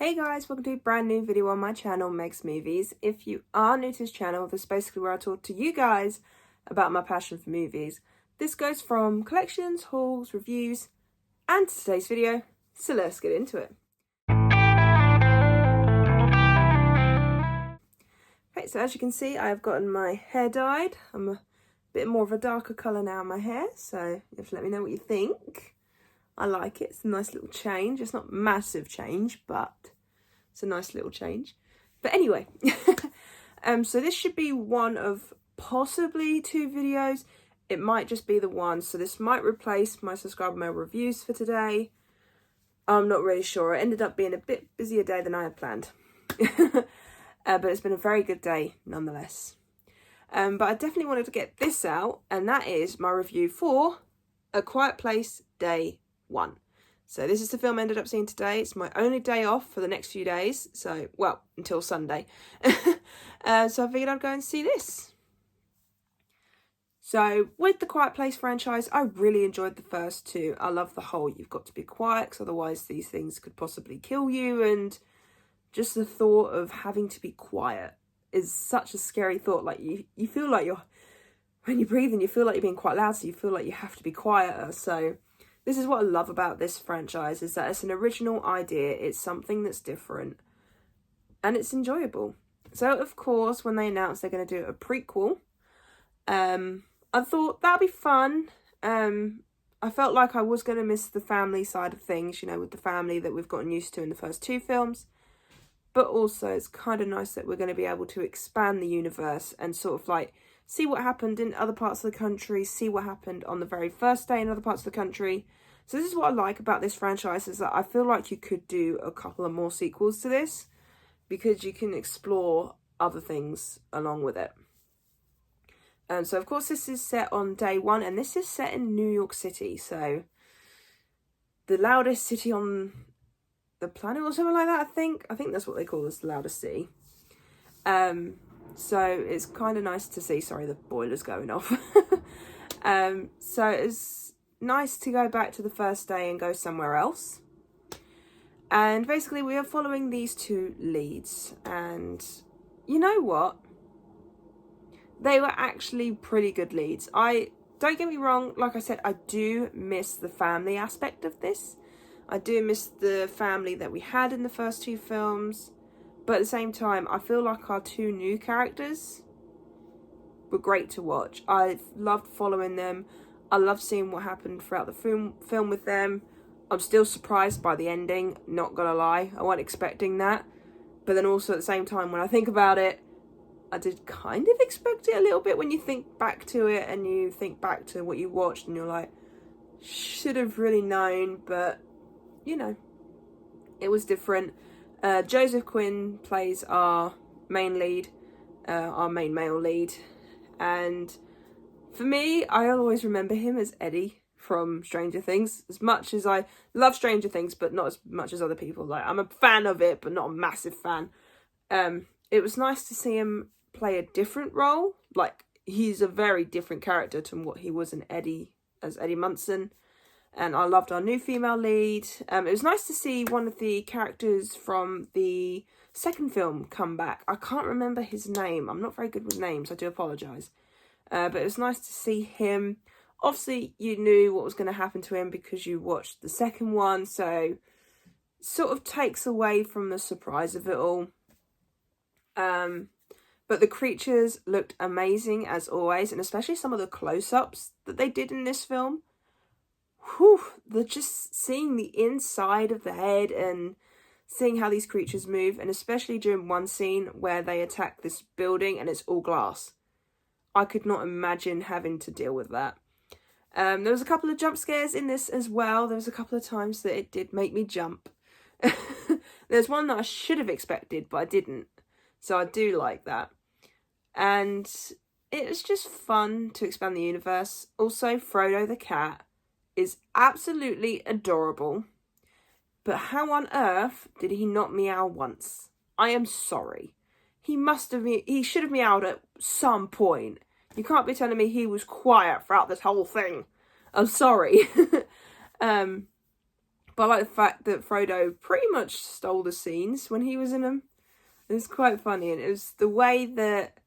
Hey guys, welcome to a brand new video on my channel, Meg's Movies. If you are new to this channel, this is basically where I talk to you guys about my passion for movies. This goes from collections, hauls, reviews, and today's video, so let's get into it. Okay, so as you can see, I've gotten my hair dyed. I'm a bit more of a darker colour now in my hair, so you have to let me know what you think. I like it. It's a nice little change. It's not massive change, but it's a nice little change. But anyway, so this should be one of possibly two videos. It might just be the one. So this might replace my subscriber mail reviews for today. I'm not really sure. It ended up being a bit busier day than I had planned. But it's been a very good day nonetheless. But I definitely wanted to get this out, and that is my review for A Quiet Place Day 1. So this is the film I ended up seeing today. It's my only day off for the next few days. So, well, until Sunday. So I figured I'd go and see this. So with the Quiet Place franchise, I really enjoyed the first two. I love the whole you've got to be quiet because otherwise these things could possibly kill you. And just the thought of having to be quiet is such a scary thought. Like you feel like when you're breathing, you feel like you're being quite loud. So you feel like you have to be quieter. So this is what I love about this franchise, is that it's an original idea. It's something that's different and it's enjoyable. So, of course, when they announced they're going to do a prequel, I thought that'd be fun. I felt like I was going to miss the family side of things, you know, with the family that we've gotten used to in the first two films. But also it's kind of nice that we're going to be able to expand the universe and sort of like see what happened in other parts of the country, see what happened on the very first day in other parts of the country. So this is what I like about this franchise, is that I feel like you could do a couple of more sequels to this because you can explore other things along with it. And so, of course, this is set on day one, and this is set in New York City. So the loudest city on the planet or something like that, I think. I think that's what they call this, the loudest city. So it's kind of nice to see. Sorry, the boiler's going off. So it's nice to go back to the first day and go somewhere else. And basically we are following these two leads. And you know what? They were actually pretty good leads. Don't get me wrong, like I said, I do miss the family aspect of this. I do miss the family that we had in the first two films. But at the same time, I feel like our two new characters were great to watch. I loved following them. I loved seeing what happened throughout the film with them. I'm still surprised by the ending, not gonna lie. I wasn't expecting that. But then also at the same time, when I think about it, I did kind of expect it a little bit when you think back to it and you think back to what you watched and you're like, should have really known, but, you know, it was different. Joseph Quinn plays our main lead, our main male lead, and for me, I always remember him as Eddie from Stranger Things. As much as I love Stranger Things, but not as much as other people. Like, I'm a fan of it, but not a massive fan. It was nice to see him play a different role. Like, he's a very different character to what he was in Eddie, as Eddie Munson. And I loved our new female lead. It was nice to see one of the characters from the second film come back. I can't remember his name. I'm not very good with names. I do apologise. But it was nice to see him. Obviously, you knew what was going to happen to him because you watched the second one. So, sort of takes away from the surprise of it all. But the creatures looked amazing as always. And especially some of the close-ups that they did in this film. Whew, they're just seeing the inside of the head and seeing how these creatures move, and especially during one scene where they attack this building and it's all glass. I could not imagine having to deal with that. There was a couple of jump scares in this as well. There was a couple of times that it did make me jump. There's one that I should have expected, but I didn't. So I do like that. And it was just fun to expand the universe. Also, Frodo the cat is absolutely adorable, but how on earth did he not meow once? I am sorry. He should have meowed at some point. You can't be telling me he was quiet throughout this whole thing. I'm sorry. But I like the fact that Frodo pretty much stole the scenes when he was in them. It was quite funny, and it was the way that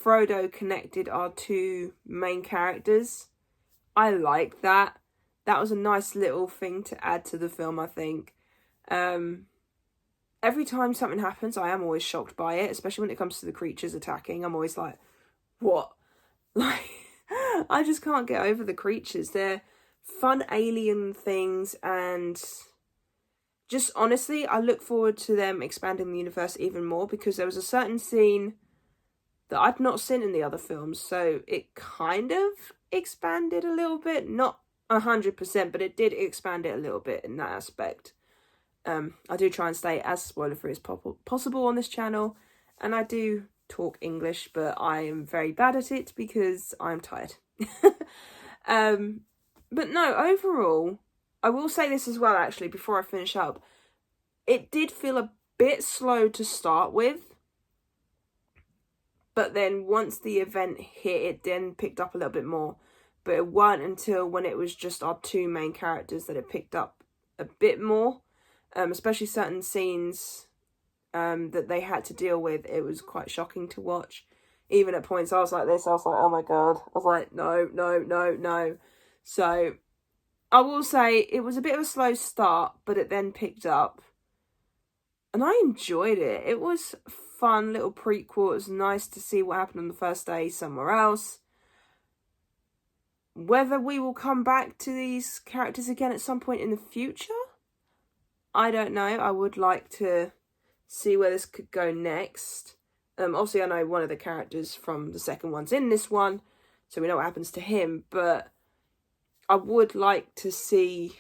Frodo connected our two main characters. I like that. That was a nice little thing to add to the film, I think. Every time something happens, I am always shocked by it, especially when it comes to the creatures attacking. I'm always like, what? Like, I just can't get over the creatures. They're fun alien things, and just honestly, I look forward to them expanding the universe even more, because there was a certain scene that I'd not seen in the other films, so it kind of expanded a little bit, not 100%, but it did expand it a little bit in that aspect. I do try and stay as spoiler-free as possible on this channel, and I do talk English, but I am very bad at it because I'm tired. But no, overall, I will say this as well, actually, before I finish up. It did feel a bit slow to start with, but then once the event hit, it then picked up a little bit more. But it wasn't until when it was just our two main characters that it picked up a bit more. Especially certain scenes that they had to deal with. It was quite shocking to watch. Even at points I was like this, I was like, oh my god. I was like, no, no, no, no. So I will say it was a bit of a slow start, but it then picked up. And I enjoyed it. It was a fun little prequel. It was nice to see what happened on the first day somewhere else. Whether we will come back to these characters again at some point in the future, I don't know. I would like to see where this could go next. Obviously, I know one of the characters from the second one's in this one, so we know what happens to him, but I would like to see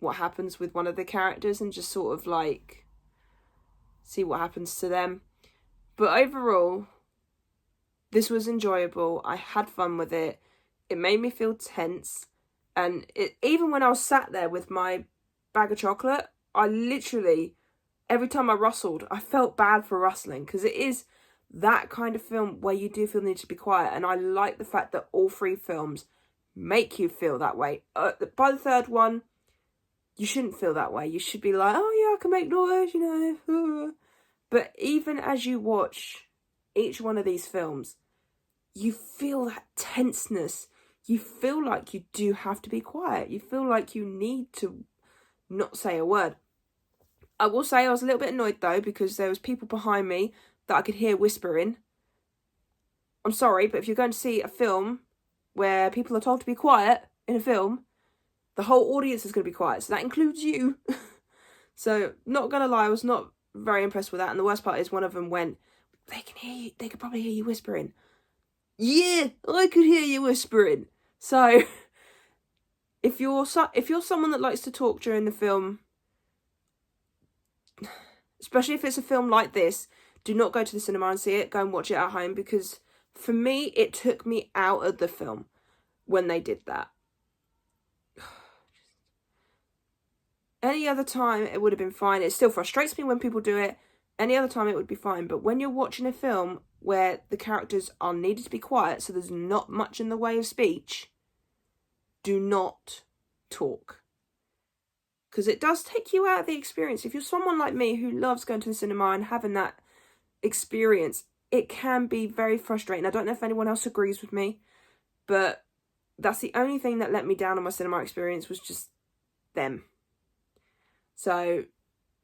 what happens with one of the characters and just sort of like see what happens to them. But overall, this was enjoyable. I had fun with it. It made me feel tense, and even when I was sat there with my bag of chocolate, I literally, every time I rustled, I felt bad for rustling, because it is that kind of film where you do feel the need to be quiet, and I like the fact that all three films make you feel that way. By the third one, you shouldn't feel that way. You should be like, oh yeah, I can make noise, you know. But even as you watch each one of these films, you feel that tenseness. You feel like you do have to be quiet. You feel like you need to not say a word. I will say I was a little bit annoyed though, because there was people behind me that I could hear whispering. I'm sorry, but if you're going to see a film where people are told to be quiet in a film, the whole audience is going to be quiet, so that includes you. So, not gonna lie, I was not very impressed with that, and the worst part is one of them went, they can hear you, they could probably hear you whispering. Yeah, I could hear you whispering. So, if you're someone that likes to talk during the film, especially if it's a film like this, do not go to the cinema and see it. Go and watch it at home, because for me, it took me out of the film when they did that. Any other time, it would have been fine. It still frustrates me when people do it. Any other time, it would be fine. But when you're watching a film where the characters are needed to be quiet, so there's not much in the way of speech, do not talk. Because it does take you out of the experience. If you're someone like me who loves going to the cinema and having that experience, it can be very frustrating. I don't know if anyone else agrees with me, but that's the only thing that let me down on my cinema experience, was just them. So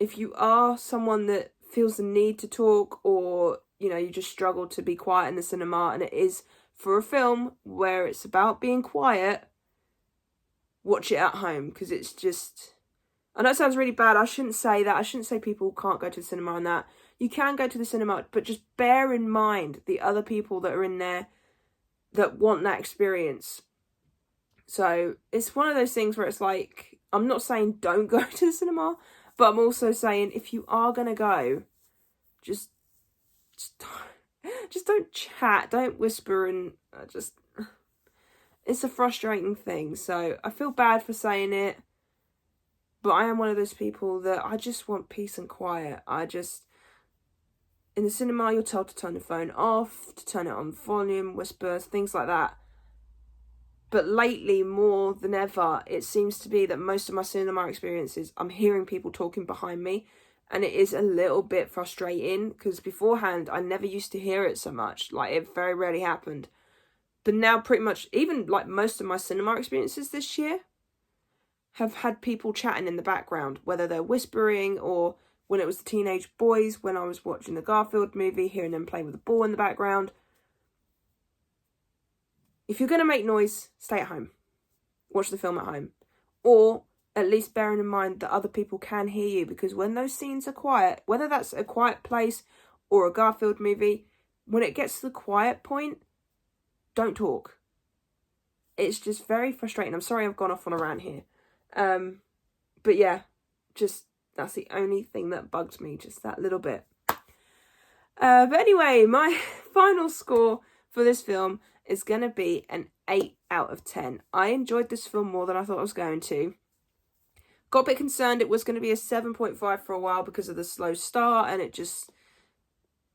if you are someone that feels the need to talk, or, you know, you just struggle to be quiet in the cinema, and it is for a film where it's about being quiet, watch it at home, because it's just, I know it sounds really bad. I shouldn't say that. I shouldn't say people can't go to the cinema and that. You can go to the cinema, but just bear in mind the other people that are in there that want that experience. So it's one of those things where it's like, I'm not saying don't go to the cinema, but I'm also saying if you are going to go, just don't chat, don't whisper, and it's a frustrating thing. So I feel bad for saying it, but I am one of those people that I just want peace and quiet. In the cinema, you're told to turn the phone off, to turn it on volume, whispers, things like that. But lately, more than ever, it seems to be that most of my cinema experiences, I'm hearing people talking behind me. And it is a little bit frustrating because beforehand, I never used to hear it so much. Like, it very rarely happened. But now pretty much, even like most of my cinema experiences this year have had people chatting in the background, whether they're whispering or when it was the teenage boys, when I was watching the Garfield movie, hearing them play with a ball in the background. If you're going to make noise, stay at home. Watch the film at home. Or at least bearing in mind that other people can hear you, because when those scenes are quiet, whether that's A Quiet Place or a Garfield movie, when it gets to the quiet point, don't talk. It's just very frustrating. I'm sorry I've gone off on a rant here. But yeah, just that's the only thing that bugged me, just that little bit. But anyway, my final score for this film is going to be an 8 out of 10. I enjoyed this film more than I thought I was going to. Got a bit concerned it was going to be a 7.5 for a while because of the slow start, and it just,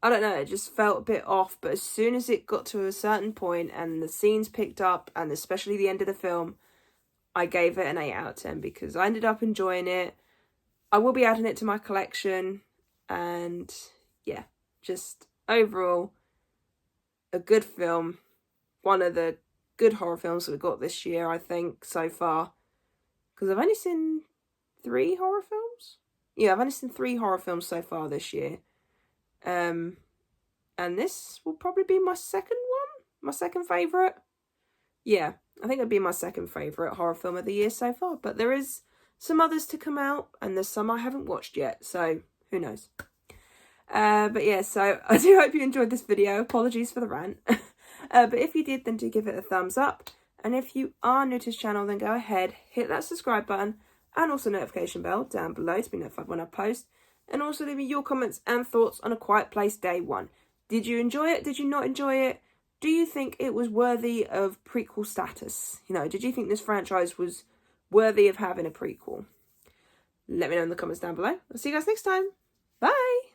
I don't know, it just felt a bit off. But as soon as it got to a certain point and the scenes picked up, and especially the end of the film, I gave it an 8 out of 10 because I ended up enjoying it. I will be adding it to my collection, and yeah, just overall a good film. One of the good horror films that we got this year, I think, so far. Because I've only seen 3 horror films? Yeah, I've only seen 3 horror films so far this year. And this will probably be my second one? My second favourite? Yeah, I think it'd be my second favourite horror film of the year so far. But there is some others to come out, and there's some I haven't watched yet, so who knows. But yeah, so I do hope you enjoyed this video. Apologies for the rant. But if you did, then do give it a thumbs up. And if you are new to this channel, then go ahead, hit that subscribe button and also notification bell down below to be notified when I post. And also leave me your comments and thoughts on A Quiet Place Day 1. Did you enjoy it? Did you not enjoy it? Do you think it was worthy of prequel status? You know, did you think this franchise was worthy of having a prequel? Let me know in the comments down below. I'll see you guys next time. Bye!